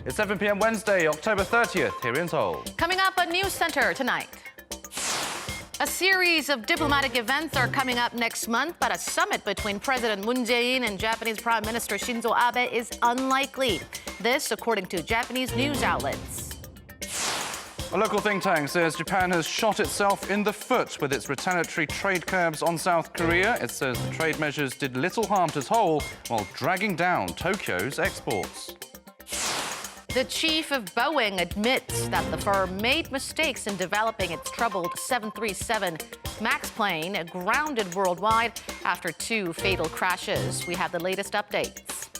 It's 7 p.m. Wednesday, October 30th, here in Seoul. Coming up at News Center tonight. A series of diplomatic events are coming up next month, but a summit between President Moon Jae-in and Japanese Prime Minister Shinzo Abe is unlikely. This, according to Japanese news outlets. A local think tank says Japan has shot itself in the foot with its retaliatory trade curbs on South Korea. It says the trade measures did little harm to Seoul while dragging down Tokyo's exports. The chief of Boeing admits that the firm made mistakes in developing its troubled 737 MAX plane, grounded worldwide after 2 fatal crashes. We have the latest updates.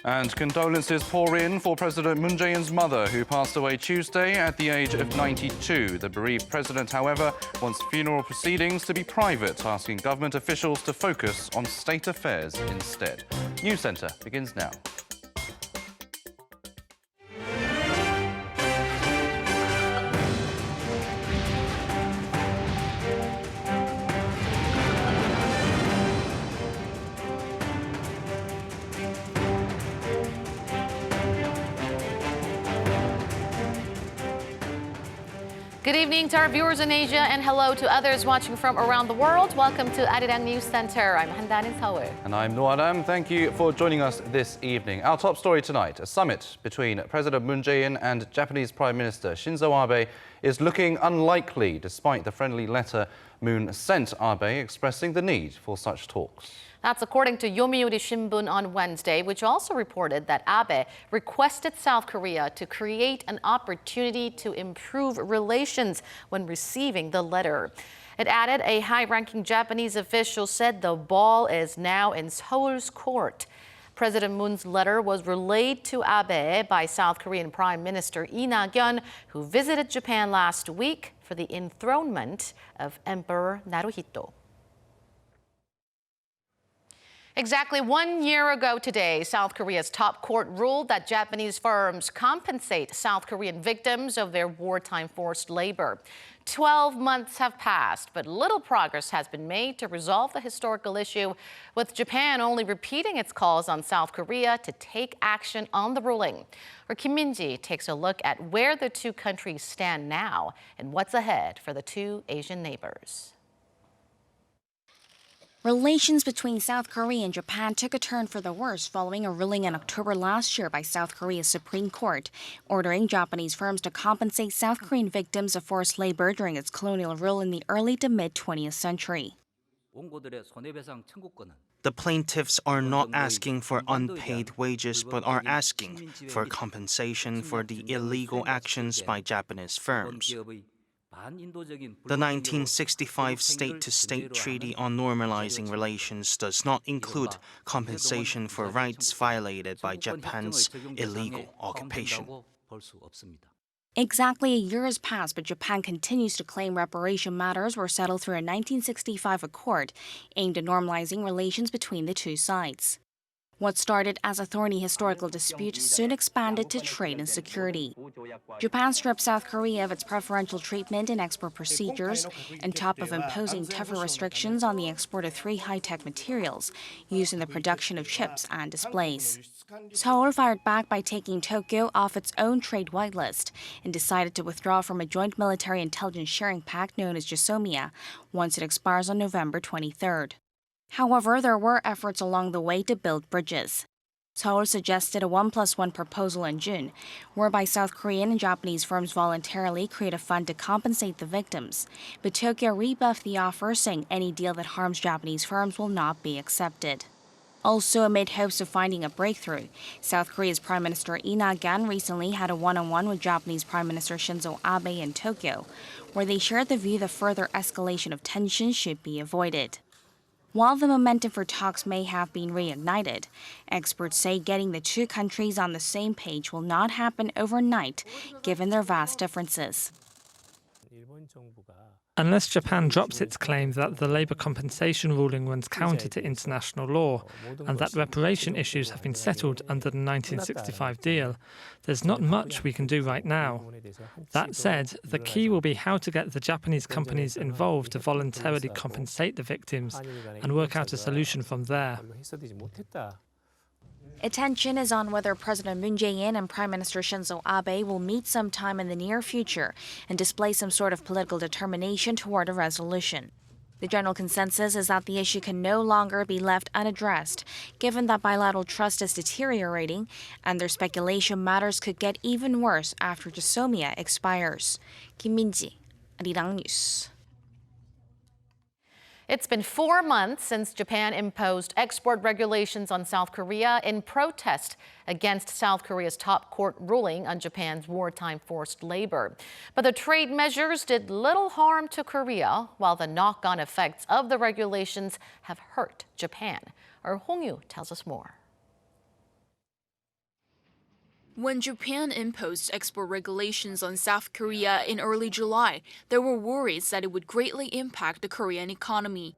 And condolences pour in for President Moon Jae-in's mother, who passed away Tuesday at the age of 92. The bereaved president, however, wants funeral proceedings to be private, asking government officials to focus on state affairs instead. NEWSCENTER begins now. Good evening to our viewers in Asia and hello to others watching from around the world. Welcome to Arirang News Center. I'm Han-dan in Seoul. And I'm Moon-Abe. Thank you for joining us this evening. Our top story tonight, a summit between President Moon Jae-in and Japanese Prime Minister Shinzo Abe is looking unlikely, despite the friendly letter Moon sent Abe expressing the need for such talks. That's according to Yomiuri Shimbun on Wednesday, which also reported that Abe requested South Korea to create an opportunity to improve relations when receiving the letter. It added a high-ranking Japanese official said the ball is now in Seoul's court. President Moon's letter was relayed to Abe by South Korean Prime Minister Lee Na-kyun, who visited Japan last week for the enthronement of Emperor Naruhito. Exactly 1 year ago today, South Korea's top court ruled that Japanese firms compensate South Korean victims of their wartime forced labor. 12 months have passed, but little progress has been made to resolve the historical issue, with Japan only repeating its calls on South Korea to take action on the ruling. Our Kim Min-ji takes a look at where the two countries stand now and what's ahead for the two Asian neighbors. Relations between South Korea and Japan took a turn for the worse following a ruling in October last year by South Korea's Supreme Court, ordering Japanese firms to compensate South Korean victims of forced labor during its colonial rule in the early to mid-20th century. The plaintiffs are not asking for unpaid wages but are asking for compensation for the illegal actions by Japanese firms. The 1965 State-to-State Treaty on Normalizing Relations does not include compensation for rights violated by Japan's illegal occupation. Exactly a year has passed, but Japan continues to claim reparation matters were settled through a 1965 accord aimed at normalizing relations between the two sides. What started as a thorny historical dispute soon expanded to trade and security. Japan stripped South Korea of its preferential treatment in export procedures, on top of imposing tougher restrictions on the export of 3 high-tech materials used in the production of chips and displays. Seoul fired back by taking Tokyo off its own trade whitelist and decided to withdraw from a joint military intelligence sharing pact known as JSOMIA once it expires on November 23rd. However, there were efforts along the way to build bridges. Seoul suggested a 1+1 proposal in June, whereby South Korean and Japanese firms voluntarily create a fund to compensate the victims. But Tokyo rebuffed the offer, saying any deal that harms Japanese firms will not be accepted. Also, amid hopes of finding a breakthrough, South Korea's Prime Minister Lee Na-kyun recently had a one-on-one with Japanese Prime Minister Shinzo Abe in Tokyo, where they shared the view that further escalation of tensions should be avoided. While the momentum for talks may have been reignited, experts say getting the two countries on the same page will not happen overnight, given their vast differences. Unless Japan drops its claim that the labour compensation ruling runs counter to international law and that reparation issues have been settled under the 1965 deal, there's not much we can do right now. That said, the key will be how to get the Japanese companies involved to voluntarily compensate the victims and work out a solution from there. Attention is on whether President Moon Jae-in and Prime Minister Shinzo Abe will meet sometime in the near future and display some sort of political determination toward a resolution. The general consensus is that the issue can no longer be left unaddressed, given that bilateral trust is deteriorating, and there's speculation matters could get even worse after Jisomia expires. Kim Min-ji, Arirang News. It's been 4 months since Japan imposed export regulations on South Korea in protest against South Korea's top court ruling on Japan's wartime forced labor. But the trade measures did little harm to Korea, while the knock-on effects of the regulations have hurt Japan. Our Hong Yu tells us more. When Japan imposed export regulations on South Korea in early July, there were worries that it would greatly impact the Korean economy.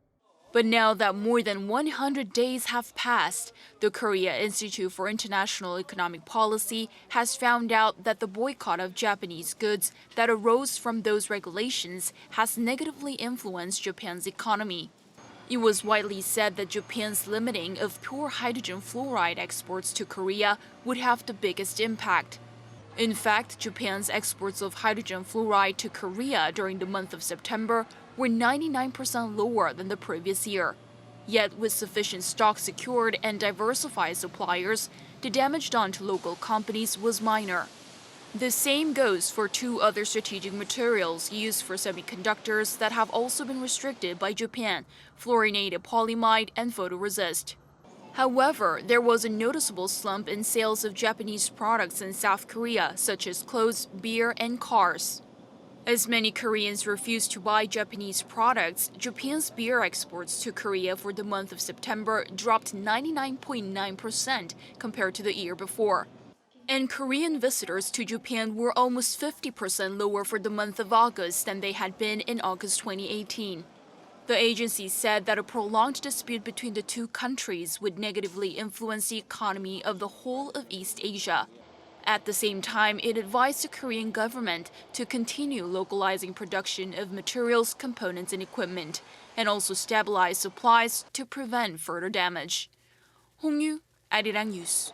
But now that more than 100 days have passed, the Korea Institute for International Economic Policy has found out that the boycott of Japanese goods that arose from those regulations has negatively influenced Japan's economy. It was widely said that Japan's limiting of pure hydrogen fluoride exports to Korea would have the biggest impact. In fact, Japan's exports of hydrogen fluoride to Korea during the month of September were 99% lower than the previous year. Yet, with sufficient stock secured and diversified suppliers, the damage done to local companies was minor. The same goes for 2 other strategic materials used for semiconductors that have also been restricted by Japan: fluorinated polyamide and photoresist. However, there was a noticeable slump in sales of Japanese products in South Korea, such as clothes, beer, and cars. As many Koreans refused to buy Japanese products, Japan's beer exports to Korea for the month of September dropped 99.9% compared to the year before. And Korean visitors to Japan were almost 50% lower for the month of August than they had been in August 2018. The agency said that a prolonged dispute between the 2 countries would negatively influence the economy of the whole of East Asia. At the same time, it advised the Korean government to continue localizing production of materials, components, and equipment, and also stabilize supplies to prevent further damage. Hong Yu, Arirang News.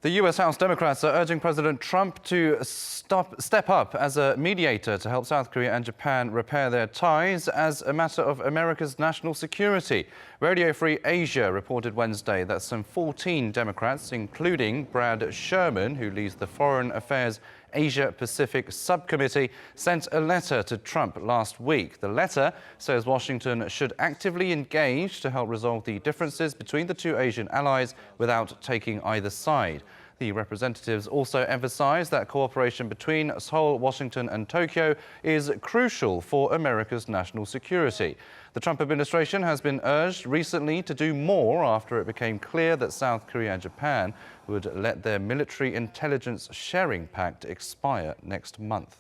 The US House Democrats are urging President Trump to step up as a mediator to help South Korea and Japan repair their ties as a matter of America's national security. Radio Free Asia reported Wednesday that some 14 Democrats, including Brad Sherman, who leads the Foreign Affairs Asia-Pacific Subcommittee, sent a letter to Trump last week. The letter says Washington should actively engage to help resolve the differences between the 2 Asian allies without taking either side. The representatives also emphasized that cooperation between Seoul, Washington and Tokyo is crucial for America's national security. The Trump administration has been urged recently to do more after it became clear that South Korea and Japan would let their military intelligence sharing pact expire next month.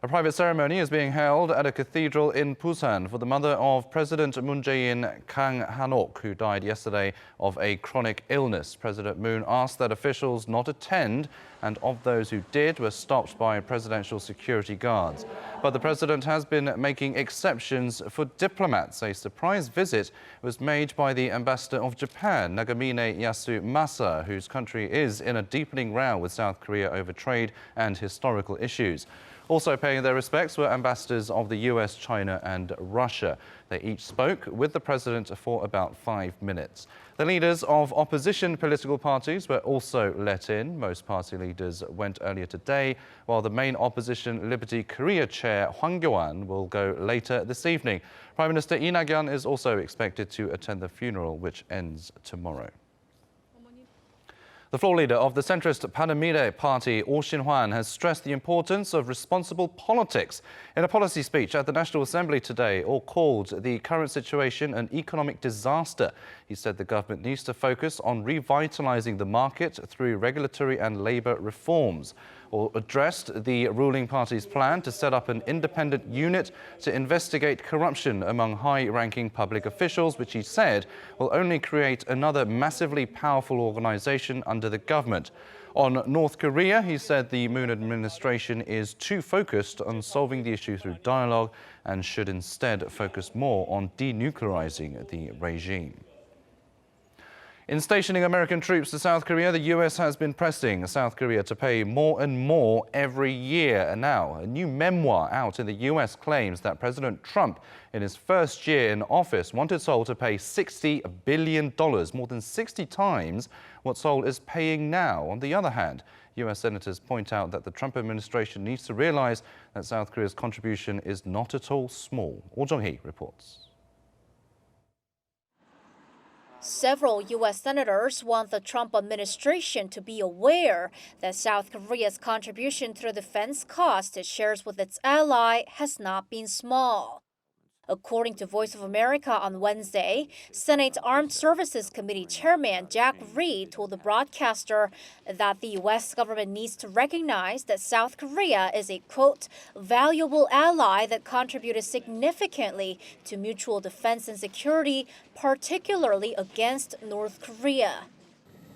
A private ceremony is being held at a cathedral in Busan for the mother of President Moon Jae-in, Kang Han-ok, who died yesterday of a chronic illness. President Moon asked that officials not attend, and of those who did were stopped by presidential security guards. But the president has been making exceptions for diplomats. A surprise visit was made by the ambassador of Japan, Nagamine Yasumasa, whose country is in a deepening row with South Korea over trade and historical issues. Also paying their respects were ambassadors of the US, China and Russia. They each spoke with the president for about 5 minutes. The leaders of opposition political parties were also let in. Most party leaders went earlier today, while the main opposition Liberty Korea chair Hwang Kyo-an will go later this evening. Prime Minister Lee Na-kyun is also expected to attend the funeral, which ends tomorrow. The floor leader of the Centrist Bareunmirae Party, Oh Shin-hwan, has stressed the importance of responsible politics. In a policy speech at the National Assembly today, Oh called the current situation an economic disaster. He said the government needs to focus on revitalizing the market through regulatory and labor reforms. Or addressed the ruling party's plan to set up an independent unit to investigate corruption among high-ranking public officials, which he said will only create another massively powerful organization under the government. On North Korea, he said the Moon administration is too focused on solving the issue through dialogue and should instead focus more on denuclearizing the regime. In stationing American troops to South Korea, the US has been pressing South Korea to pay more and more every year. And now, a new memoir out in the US claims that President Trump, in his first year in office, wanted Seoul to pay $60 billion, more than 60 times what Seoul is paying now. On the other hand, US senators point out that the Trump administration needs to realize that South Korea's contribution is not at all small. Oh Jung-hee reports. Several U.S. senators want the Trump administration to be aware that South Korea's contribution to the defense cost it shares with its ally has not been small. According to Voice of America on Wednesday, Senate's Armed Services Committee Chairman Jack Reed told the broadcaster that the U.S. government needs to recognize that South Korea is a, quote, valuable ally that contributed significantly to mutual defense and security, particularly against North Korea.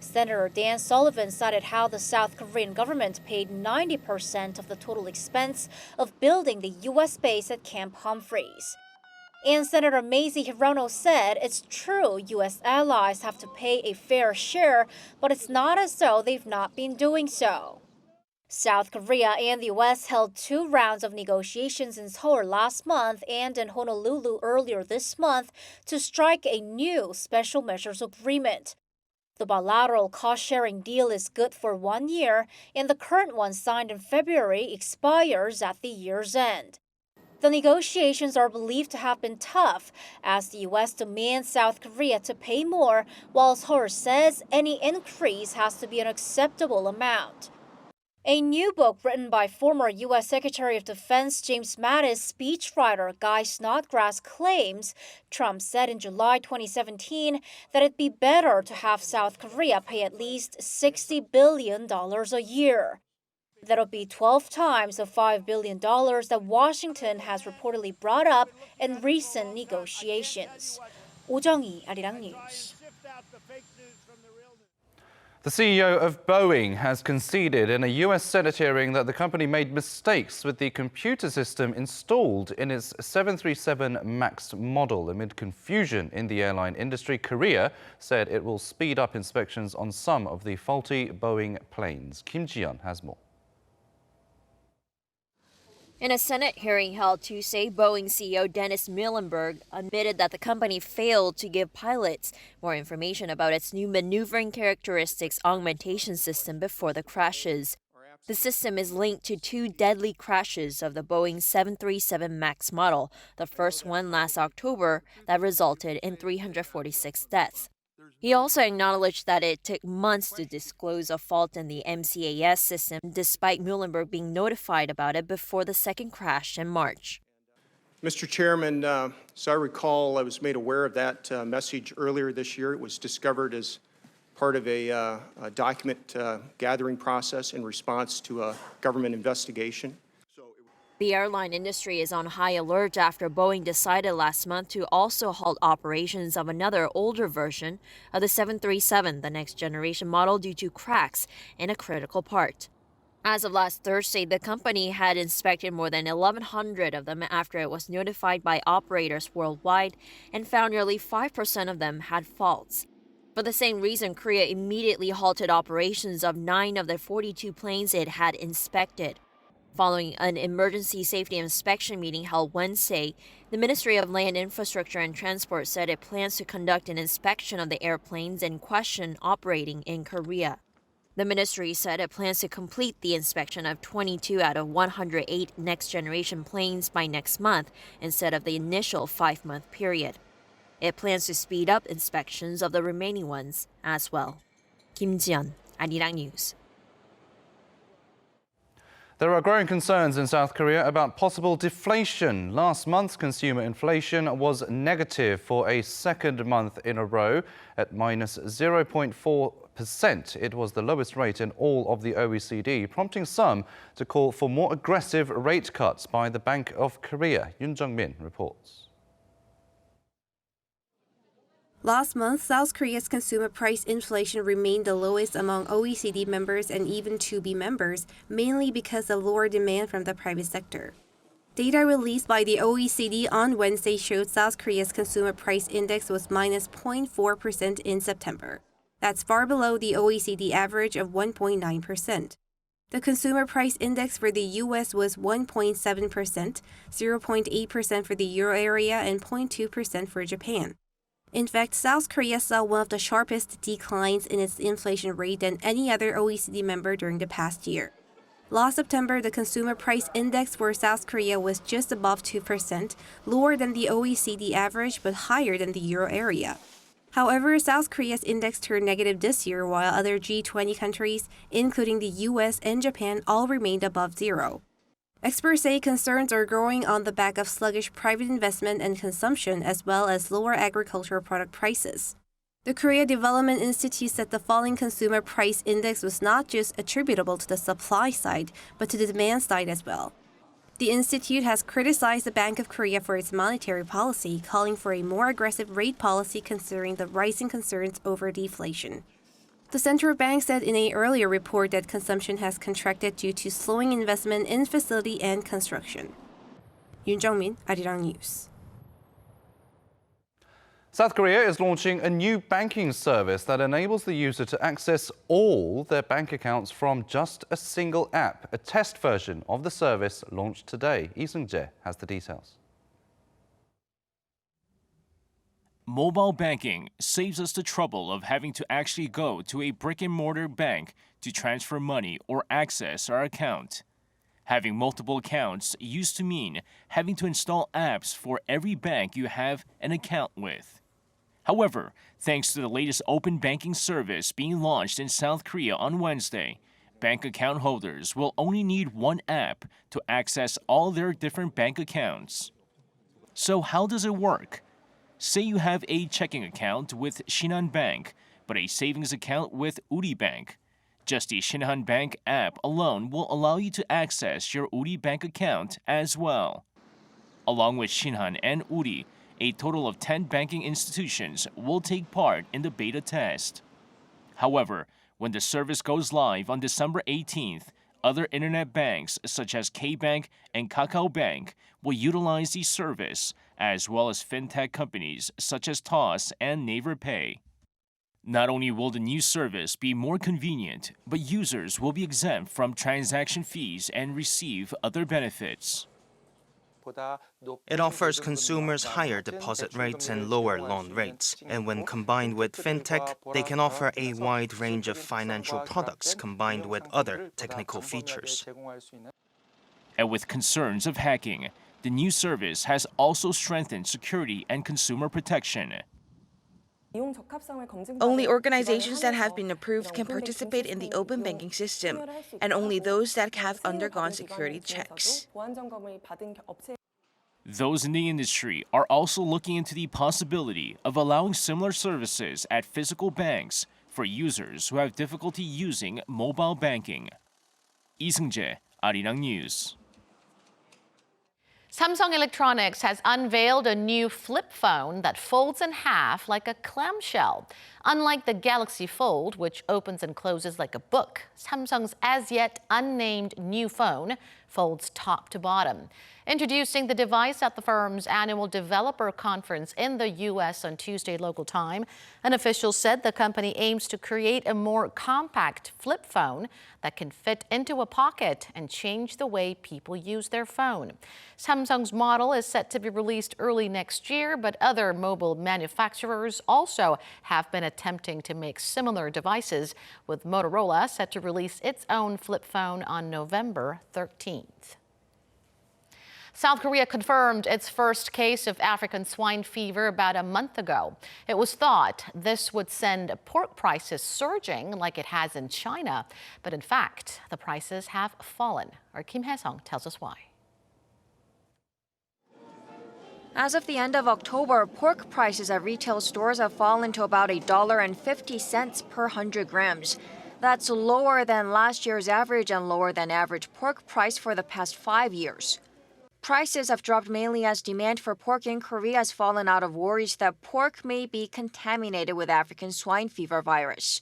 Senator Dan Sullivan cited how the South Korean government paid 90% of the total expense of building the U.S. base at Camp Humphreys. And Senator Mazie Hirono said it's true U.S. allies have to pay a fair share, but it's not as though they've not been doing so. South Korea and the U.S. held 2 rounds of negotiations in Seoul last month and in Honolulu earlier this month to strike a new special measures agreement. The bilateral cost-sharing deal is good for 1 year, and the current one signed in February expires at the year's end. The negotiations are believed to have been tough, as the U.S. demands South Korea to pay more, while Seoul says any increase has to be an acceptable amount. A new book written by former U.S. Secretary of Defense James Mattis' speechwriter Guy Snodgrass claims Trump said in July 2017 that it'd be better to have South Korea pay at least $60 billion a year. That'll be 12 times the $5 billion that Washington has reportedly brought up in recent negotiations. Oh Jung-hee, Arirang News. The CEO of Boeing has conceded in a U.S. Senate hearing that the company made mistakes with the computer system installed in its 737 MAX model. Amid confusion in the airline industry, Korea said it will speed up inspections on some of the faulty Boeing planes. Kim Ji-yeon has more. In a Senate hearing held Tuesday, Boeing CEO Dennis Muilenburg admitted that the company failed to give pilots more information about its new maneuvering characteristics augmentation system before the crashes. The system is linked to 2 deadly crashes of the Boeing 737 MAX model, the first one last October that resulted in 346 deaths. He also acknowledged that it took months to disclose a fault in the MCAS system, despite Muilenburg being notified about it before the second crash in March. Mr. Chairman, as I recall, I was made aware of that message earlier this year. It was discovered as part of a document gathering process in response to a government investigation. The airline industry is on high alert after Boeing decided last month to also halt operations of another older version of the 737, the next generation model, due to cracks in a critical part. As of last Thursday, the company had inspected more than 1,100 of them after it was notified by operators worldwide and found nearly 5% of them had faults. For the same reason, Korea immediately halted operations of 9 of the 42 planes it had inspected. Following an emergency safety inspection meeting held Wednesday, the Ministry of Land Infrastructure and Transport said it plans to conduct an inspection of the airplanes in question operating in Korea. The ministry said it plans to complete the inspection of 22 out of 108 next-generation planes by next month instead of the initial 5-month period. It plans to speed up inspections of the remaining ones as well. Kim Ji-yeon, Arirang News. There are growing concerns in South Korea about possible deflation. Last month's consumer inflation was negative for a second month in a row at minus 0.4%. It was the lowest rate in all of the OECD, prompting some to call for more aggressive rate cuts by the Bank of Korea. Yoon Jung-min reports. Last month, South Korea's consumer price inflation remained the lowest among OECD members and even 2B members, mainly because of lower demand from the private sector. Data released by the OECD on Wednesday showed South Korea's consumer price index was minus 0.4% in September. That's far below the OECD average of 1.9%. The consumer price index for the US was 1.7%, 0.8% for the euro area, and 0.2% for Japan. In fact, South Korea saw one of the sharpest declines in its inflation rate than any other OECD member during the past year. Last September, the consumer price index for South Korea was just above 2%, lower than the OECD average but higher than the euro area. However, South Korea's index turned negative this year, while other G20 countries, including the US and Japan, all remained above zero. Experts say concerns are growing on the back of sluggish private investment and consumption, as well as lower agricultural product prices. The Korea Development Institute said the falling consumer price index was not just attributable to the supply side, but to the demand side as well. The institute has criticized the Bank of Korea for its monetary policy, calling for a more aggressive rate policy considering the rising concerns over deflation. The central bank said in an earlier report that consumption has contracted due to slowing investment in facility and construction. Yoon Jung-min, Arirang News. South Korea is launching a new banking service that enables the user to access all their bank accounts from just a single app. A test version of the service launched today. Lee Seung-jae has the details. Mobile banking saves us the trouble of having to actually go to a brick-and-mortar bank to transfer money or access our account. Having multiple accounts used to mean having to install apps for every bank you have an account with. However, thanks to the latest open banking service being launched in South Korea on Wednesday, bank account holders will only need one app to access all their different bank accounts. So how does it work? Say you have a checking account with Shinhan Bank, but a savings account with Uri Bank. Just the Shinhan Bank app alone will allow you to access your Uri Bank account as well. Along with Shinhan and Uri, a total of 10 banking institutions will take part in the beta test. However, when the service goes live on December 18th, other internet banks such as K-Bank and KakaoBank will utilize the service, as well as fintech companies such as Toss and Naver Pay. Not only will the new service be more convenient, but users will be exempt from transaction fees and receive other benefits. It offers consumers higher deposit rates and lower loan rates, and when combined with fintech, they can offer a wide range of financial products combined with other technical features. And with concerns of hacking, the new service has also strengthened security and consumer protection. Only organizations that have been approved can participate in the open banking system, and only those that have undergone security checks. Those in the industry are also looking into the possibility of allowing similar services at physical banks for users who have difficulty using mobile banking. Lee Seung-jae, Arirang News. Samsung Electronics has unveiled a new flip phone that folds in half like a clamshell. Unlike the Galaxy Fold, which opens and closes like a book, Samsung's as-yet unnamed new phone folds top to bottom. Introducing the device at the firm's annual developer conference in the U.S. on Tuesday local time, an official said the company aims to create a more compact flip phone that can fit into a pocket and change the way people use their phone. Samsung's model is set to be released early next year, but other mobile manufacturers also have been attempting to make similar devices, with Motorola set to release its own flip phone on November 13th. South Korea confirmed its first case of African swine fever about a month ago. It was thought this would send pork prices surging like it has in China, but in fact, the prices have fallen. Our Kim Hae-sung tells us why. As of the end of October, pork prices at retail stores have fallen to about $1.50 per 100 grams. That's lower than last year's average and lower than average pork price for the past 5 years. Prices have dropped mainly as demand for pork in Korea has fallen out of worries that pork may be contaminated with African swine fever virus.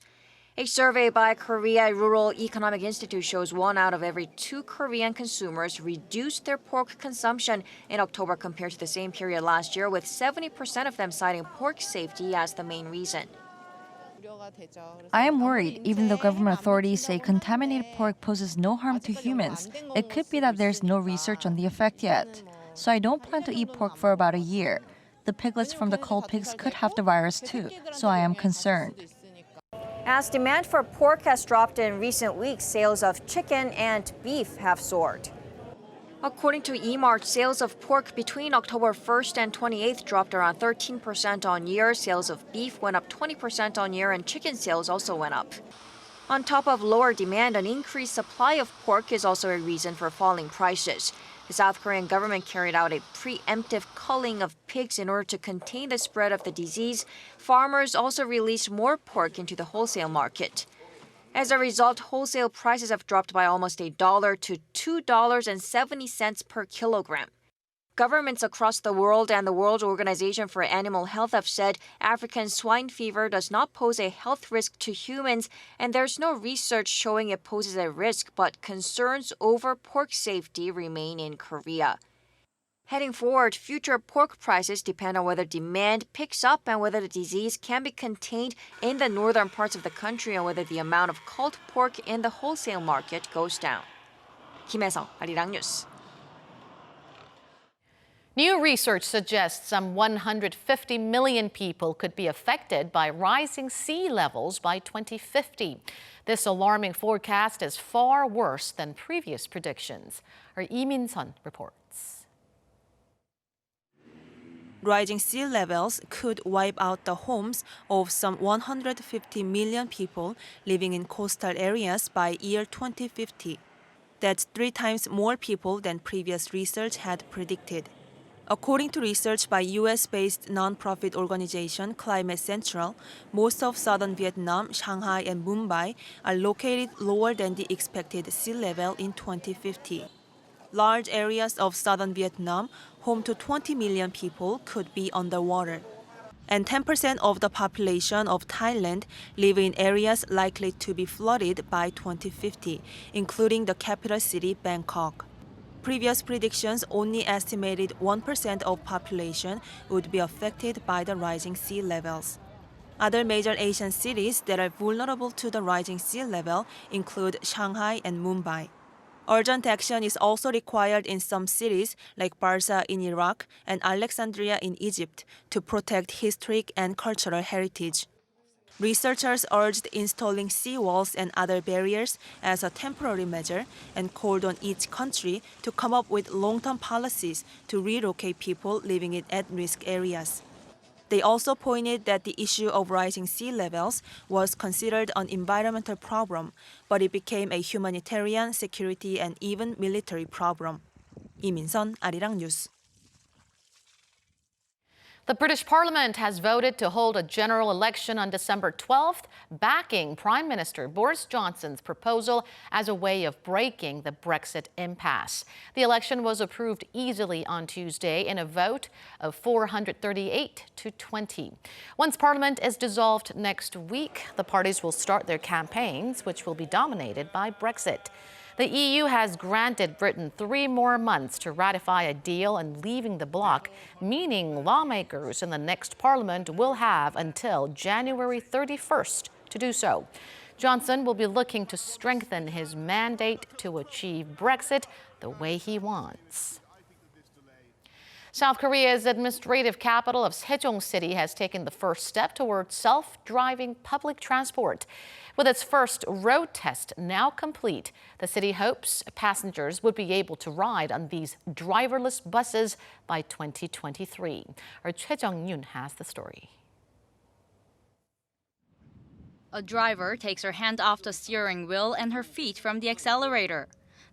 A survey by Korea Rural Economic Institute shows 1 out of every 2 Korean consumers reduced their pork consumption in October compared to the same period last year, with 70% of them citing pork safety as the main reason. I am worried, even though government authorities say contaminated pork poses no harm to humans. It could be that there's no research on the effect yet. So I don't plan to eat pork for about a year. The piglets from the cull pigs could have the virus too, so I am concerned. As demand for pork has dropped in recent weeks, sales of chicken and beef have soared. According to eMart, sales of pork between October 1st and 28th dropped around 13% on year. Sales of beef went up 20% on year, and chicken sales also went up. On top of lower demand, an increased supply of pork is also a reason for falling prices. The South Korean government carried out a preemptive culling of pigs in order to contain the spread of the disease. Farmers also released more pork into the wholesale market. As a result, wholesale prices have dropped by almost $1 to $2.70 per kilogram. Governments across the world and the World Organization for Animal Health have said African swine fever does not pose a health risk to humans, and there's no research showing it poses a risk, but concerns over pork safety remain in Korea. Heading forward, future pork prices depend on whether demand picks up and whether the disease can be contained in the northern parts of the country and whether the amount of culled pork in the wholesale market goes down. Kim Hae-sung, Arirang News. New research suggests some 150 million people could be affected by rising sea levels by 2050. This alarming forecast is far worse than previous predictions. Our Lee Min-sun reports. Rising sea levels could wipe out the homes of some 150 million people living in coastal areas by year 2050. That's 3 times more people than previous research had predicted. According to research by US-based nonprofit organization Climate Central, most of southern Vietnam, Shanghai, and Mumbai are located lower than the expected sea level in 2050. Large areas of southern Vietnam, home to 20 million people, could be underwater. And 10% of the population of Thailand live in areas likely to be flooded by 2050, including the capital city, Bangkok. Previous predictions only estimated 1% of population would be affected by the rising sea levels. Other major Asian cities that are vulnerable to the rising sea level include Shanghai and Mumbai. Urgent action is also required in some cities like Barza in Iraq and Alexandria in Egypt to protect historic and cultural heritage. Researchers urged installing seawalls and other barriers as a temporary measure and called on each country to come up with long-term policies to relocate people living in at-risk areas. They also pointed that the issue of rising sea levels was considered an environmental problem, but it became a humanitarian, security, and even military problem. Lee Min-sun, Arirang News. The British Parliament has voted to hold a general election on December 12th, backing Prime Minister Boris Johnson's proposal as a way of breaking the Brexit impasse. The election was approved easily on Tuesday in a vote of 438 to 20. Once Parliament is dissolved next week, the parties will start their campaigns, which will be dominated by Brexit. The EU has granted Britain 3 more months to ratify a deal and leaving the bloc, meaning lawmakers in the next parliament will have until January 31st to do so. Johnson will be looking to strengthen his mandate to achieve Brexit the way he wants. South Korea's administrative capital of Sejong City has taken the first step towards self-driving public transport. With its first road test now complete, the city hopes passengers would be able to ride on these driverless buses by 2023. Our Choi Jung-yoon has the story. A driver takes her hand off the steering wheel and her feet from the accelerator.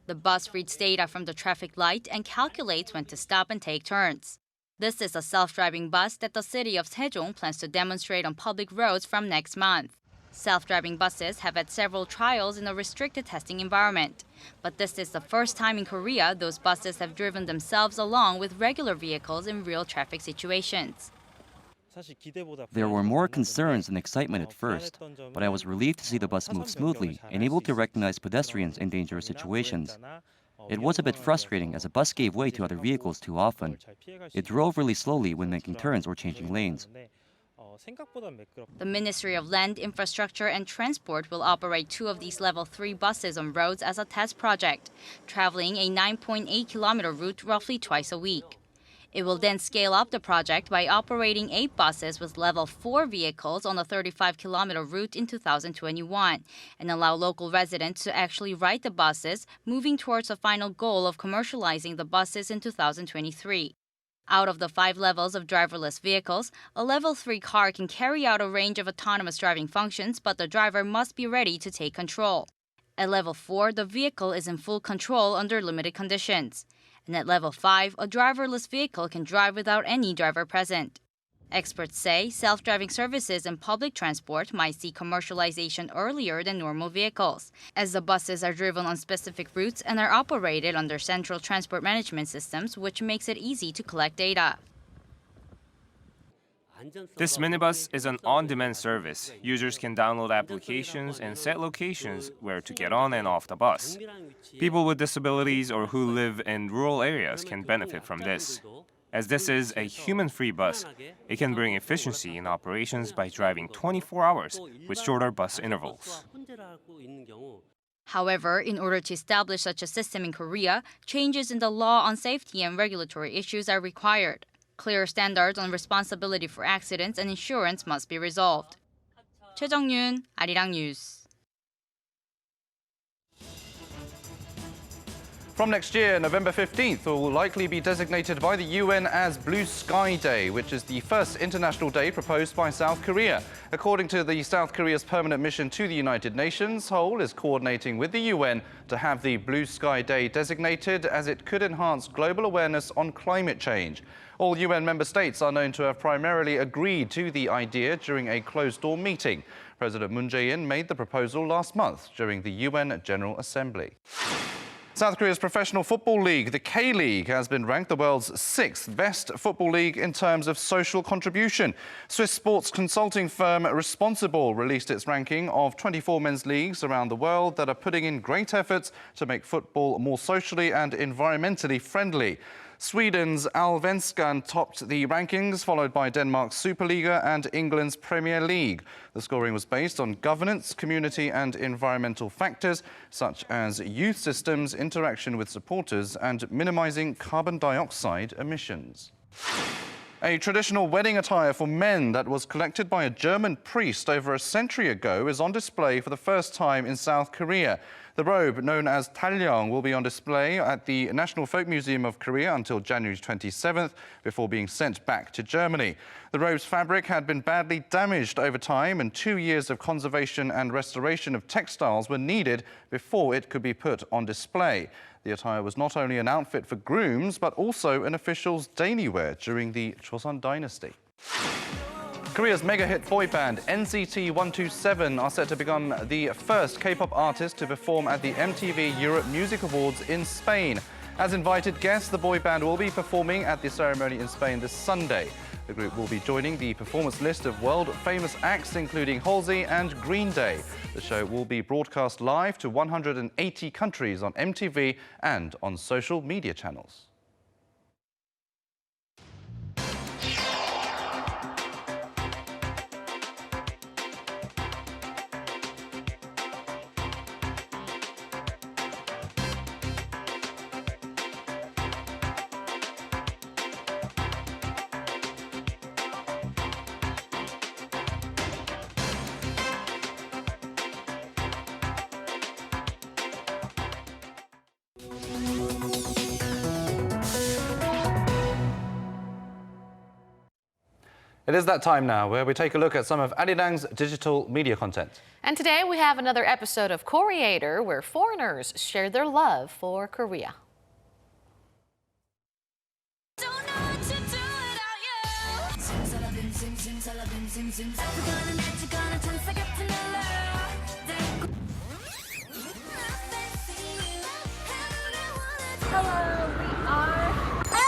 The bus reads data from the traffic light and calculates when to stop and take turns. This is a self-driving bus that the city of Sejong plans to demonstrate on public roads from next month. Self-driving buses have had several trials in a restricted testing environment. But this is the first time in Korea those buses have driven themselves along with regular vehicles in real traffic situations. There were more concerns than excitement at first, but I was relieved to see the bus move smoothly and able to recognize pedestrians in dangerous situations. It was a bit frustrating as the bus gave way to other vehicles too often. It drove really slowly when making turns or changing lanes. The Ministry of Land, Infrastructure and Transport will operate 2 of these level 3 buses on roads as a test project, traveling a 9.8-kilometer route roughly twice a week. It will then scale up the project by operating 8 buses with level 4 vehicles on a 35-kilometer route in 2021 and allow local residents to actually ride the buses, moving towards the final goal of commercializing the buses in 2023. Out of the 5 levels of driverless vehicles, a level 3 car can carry out a range of autonomous driving functions, but the driver must be ready to take control. At level 4, the vehicle is in full control under limited conditions. And at level 5, a driverless vehicle can drive without any driver present. Experts say self-driving services in public transport might see commercialization earlier than normal vehicles, as the buses are driven on specific routes and are operated under central transport management systems, which makes it easy to collect data. This minibus is an on-demand service. Users can download applications and set locations where to get on and off the bus. People with disabilities or who live in rural areas can benefit from this. As this is a human-free bus, it can bring efficiency in operations by driving 24 hours with shorter bus intervals. However, in order to establish such a system in Korea, changes in the law on safety and regulatory issues are required. Clear standards on responsibility for accidents and insurance must be resolved. 최정윤, Arirang News. From next year, November 15th will likely be designated by the UN as Blue Sky Day, which is the first international day proposed by South Korea. According to the South Korea's permanent mission to the United Nations, Seoul is coordinating with the UN to have the Blue Sky Day designated, as it could enhance global awareness on climate change. All UN member states are known to have primarily agreed to the idea during a closed-door meeting. President Moon Jae-in made the proposal last month during the UN General Assembly. South Korea's professional football league, the K-League, has been ranked the world's 6th best football league in terms of social contribution. Swiss sports consulting firm Responsible released its ranking of 24 men's leagues around the world that are putting in great efforts to make football more socially and environmentally friendly. Sweden's Allsvenskan topped the rankings, followed by Denmark's Superliga and England's Premier League. The scoring was based on governance, community and environmental factors, such as youth systems, interaction with supporters and minimizing carbon dioxide emissions. A traditional wedding attire for men that was collected by a German priest over a century ago is on display for the first time in South Korea. The robe, known as taljong, will be on display at the National Folk Museum of Korea until January 27th, before being sent back to Germany. The robe's fabric had been badly damaged over time, and 2 years of conservation and restoration of textiles were needed before it could be put on display. The attire was not only an outfit for grooms, but also an official's daily wear during the Joseon dynasty. Korea's mega-hit boy band NCT 127 are set to become the first K-pop artist to perform at the MTV Europe Music Awards in Spain. As invited guests, the boy band will be performing at the ceremony in Spain this Sunday. The group will be joining the performance list of world-famous acts, including Halsey and Green Day. The show will be broadcast live to 180 countries on MTV and on social media channels. It is that time now where we take a look at some of Arirang's digital media content. And today we have another episode of Koreator, where foreigners share their love for Korea. Hello, we are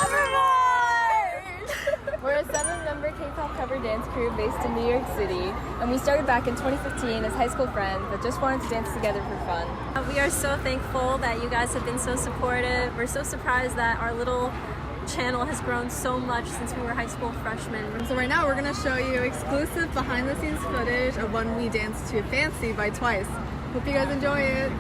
Evermore! We're a 7-member K-pop cover dance crew based in New York City, and we started back in 2015 as high school friends that just wanted to dance together for fun. We are so thankful that you guys have been so supportive. We're so surprised that our little channel has grown so much since we were high school freshmen. So right now we're going to show you exclusive behind-the-scenes footage of when we danced to Fancy by Twice. Hope you guys enjoy it.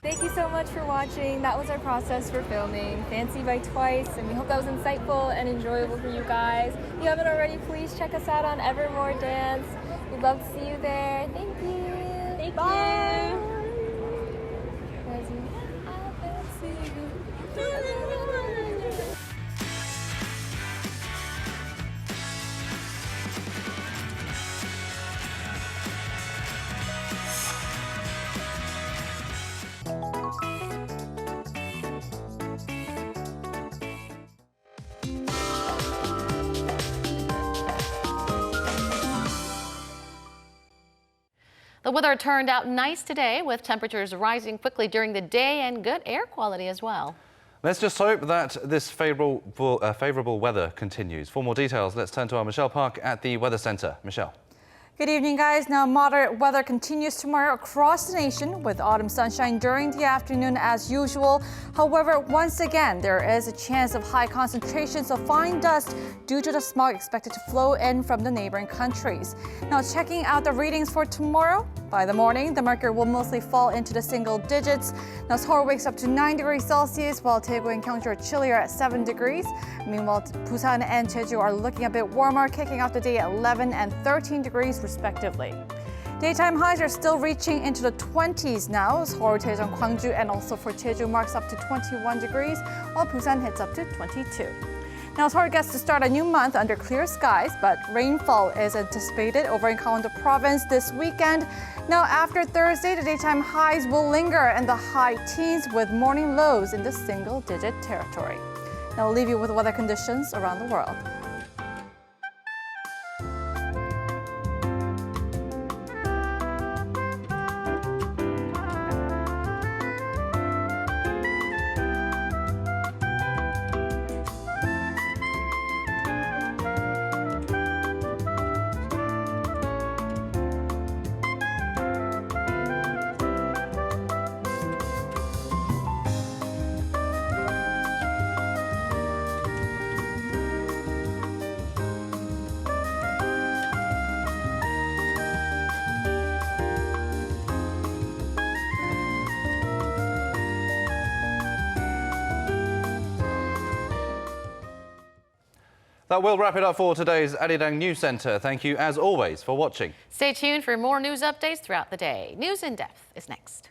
Thank you so much for watching. That was our process for filming Fancy by Twice, and we hope that was insightful and enjoyable for you guys. If you haven't already, please check us out on Evermore Dance. We'd love to see you there. Thank you. Thank you. The weather turned out nice today, with temperatures rising quickly during the day and good air quality as well. Let's just hope that this favourable weather continues. For more details, let's turn to our Michelle Park at the Weather Centre. Michelle. Good evening, guys. Now, moderate weather continues tomorrow across the nation with autumn sunshine during the afternoon as usual. However, once again, there is a chance of high concentrations of fine dust due to the smog expected to flow in from the neighboring countries. Now, checking out the readings for tomorrow. By the morning, the mercury will mostly fall into the single digits. Now, Seoul wakes up to 9 degrees Celsius, while Daegu and Gyeongju are chillier at 7 degrees. Meanwhile, Busan and Jeju are looking a bit warmer, kicking off the day at 11 and 13 degrees respectively. Daytime highs are still reaching into the 20s now. Seoul, Daejeon, Gwangju, and also for Jeju marks up to 21 degrees, while Busan hits up to 22. Now, Seoul gets to start a new month under clear skies, but rainfall is anticipated over in Gangwon province this weekend. Now, after Thursday, the daytime highs will linger in the high teens with morning lows in the single-digit territory. Now, I'll leave you with weather conditions around the world. That will wrap it up for today's Arirang News Centre. Thank you, as always, for watching. Stay tuned for more news updates throughout the day. News in Depth is next.